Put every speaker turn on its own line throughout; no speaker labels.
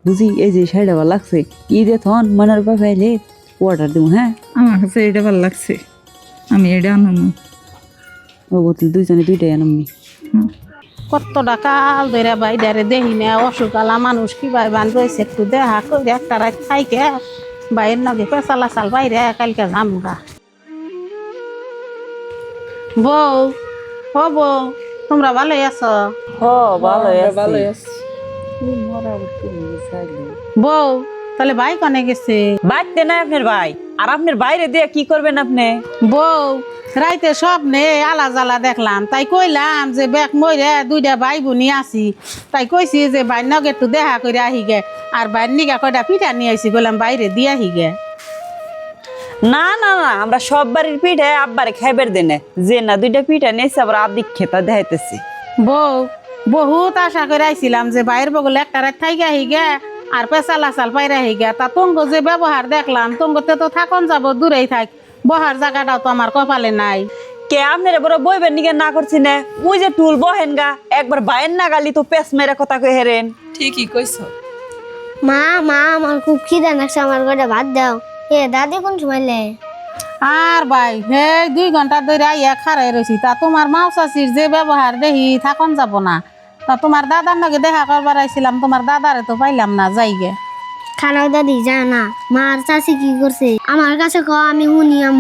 বুঝি এই যে শাড়িটা ভালো লাগছে, ঈদে থন মনের বাবা এলে অর্ডার দেবো। হ্যাঁ,
আমার কাছে এটা ভালো লাগছে, আমি এটা আনবো।
ও বোতল দুইজনে দুইটাই আনমনি।
কতটা কাল ধরে বাইরে দেখি না, অসুখালা মানুষ কি ভাই বান রয়েছে, একটু দেখা করে একটা রাত খাইকে বাইরের নগে পেঁচালা চাল বাইরে কালকে যামগা। বউ, ও বউ, তোমরা ভালোই আছো?
ভালো
আছি।
বউ, তাহলে ভাই কনে গেছে?
বাড়তে নাই আপনার ভাই, আর আপনার বাইরে দিয়ে কি করবেন আপনি?
বউ, রাইতে স্বপ্নে আলা জ্বালা দেখলাম, তাই কইলাম যে বেক মইরে দুইটা ভাই বোনি আছি, তাই কইছি যে ভাই নগে একটু দেখা করে আহিগে, আর ভাই নিগা কয়টা পিঠা নিয়ে আইছি, বললাম বাইরে দিয়ে আহিগে।
না না না, আমরা সব বাড়ির পিঠে আব্বারে খাইবার দেনে, যে না দুইটা পিঠা নিয়েছে আবার আদিক খেতা দেখাইতেছি।
বউ, বহুত আশা করে আইছিলাম যে বাইরের বগলে একটা রাত থাইকে আহিগে আর পেঁচালা চাল পাইরা আহিগে, তা তঙ্গ যে ব্যবহার দেখলাম তঙ্গতে তো থাকন যাব দূরেই থাক, বহার জায়গাটাও তো আমার কপালে নাই।
কে আপনার বড় বইবেন নিকে না করছি না, ওই যে টুল বহেন গা, একবার বাইন না গালি তো পেস মেরে কথা কই হেরেন।
ঠিকই কইছ।
মা মা আমার খুব খিদা লাগছে, আমার ঘরে ভাত দাও। এ দাদি কোন সময় লে?
আর ভাই হে 2 ঘন্টা ধরে আইয়া খারাই রয়েছি, তা তোমার মাও চাষির যে ব্যবহার দেখি থাকন যাব না, তা তোমার দাদার নাকি দেখা করবার আইছিলাম, তোমার দাদারে তো পাইলাম না, যাইগে।
খারাপ দাদি যায় না, মার চাষি কি করছে আমার কাছে ক, আমি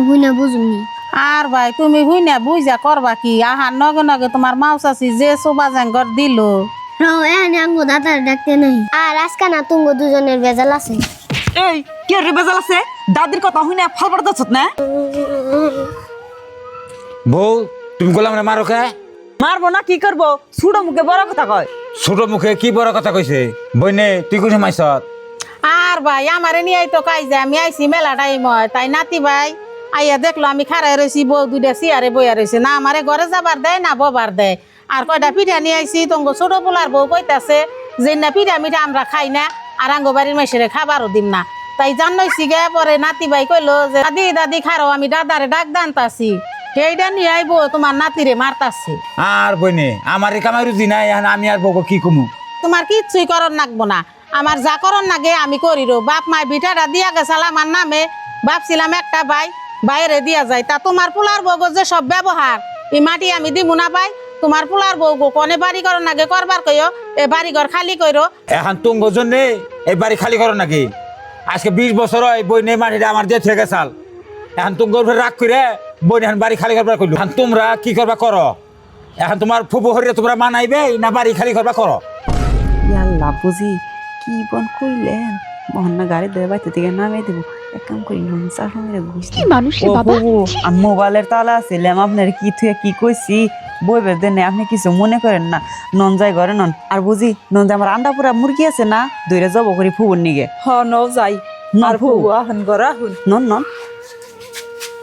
শুনে বুঝুনি।
আর ভাই তুমি হুইনা বুঝা করবা কি, আহার নগে নগে তোমার মাও চাষি যে সোবা জাঙ্গর দিল।
এখানে আঙ্গু দাদার ডাকতে নেই, আর আজকে না তুঙ্গ দুজনের বেজাল আছে।
এই কে রে বেজাল আছে, দাদির কথা হই না ফালবার দছত না।
বউ, তুমি গোলাম রে মারো কে?
মারবো না কি করবো, ছুড়ো মুখে বড় কথা কয়।
ছোট মুখে কি বড় কথা কইছে? বইনে তুই কোন সময় আইছত?
আর ভাই আমারে নিয়ে তো কাইজে আমি আইছি মেলা টাইম হয়, তাই নাতি ভাই আইয়া দেখলো আমি খারাই রয়েছি, বউ দুইটা চেয়ারে বইয়া রয়েছে, না আমারে ঘরে যাবার দেয় না ববার দেয়। আর কয়টা পিঠা নিয়ে আইছি, তঙ্গ ছোট পোলার বউ কইতাছে যে না পিঠা মিঠা আমরা খাই না, আর আঙ্গ বাড়ির মেসেরে খাবারও দিম না, তাই জানাইছি গে। পরে নাতি ভাই কইলো যে দাদি দাদি খারো, আমি দাদারে ডাক দানতাছি, সেইটা নিয়ে আইবো তোমার নাতিরে মারতাছি।
আর বইনে আমার এই কামাই রুজি নাই, এখন আমি আর বউকে কি কমু?
তোমার কিচ্ছুই করন লাগবো না, আমার যা করন নাগে আমি করিরো। বাপ মায় পিঠাটা দিয়া গেছাল আমার নামে, ভাবছিলাম একটা ভাই বাইরে দিয়া যায়, তা তোমার পোলার বউগো যে সব ব্যবহার, এই মাটি আমি দিব না পাই, তোমার পোলার বউগো কনে বাড়ি করন নাগে করবার কইও, এ বাড়ি ঘর খালি কইরো।
এখন তুঙ্গ জন্যে এই বাড়ি খালি করো নাকি? আজকে 20 বছর হয় বইনে মাটিটা আমার দিয়ে থেকে গেছাল, এখন তুঙ্গর উপরে রাগ করে বইনে এখন বাড়ি খালি করবার কইলো। এখন তোমরা কি করবা করো, এখন তোমার ফুপু হরিয়া তোমরা মানাইবে না বাড়ি খালি করবা করো?
আল্লাহ বুঝি কি বন কইলেন, বহন্না গাড়ি দেবে বাইতে থেকে নামে দেবো, এক কাম করি মোবাইলের তালা ছিলাম আপনার কি থুয়ে কি কইছি বইবের দেন, আপনি কিছু মনে করেন না, নন যাই ঘরে নন। আর বুঝি নন যে আমার আন্ডা পুরা মুরগি আছে না, দইরা জব করি ফুবুর নিগে।
হ ন যাই,
নন
আর
ফুবু
ফুবু আহন গরা হুন।
নন নন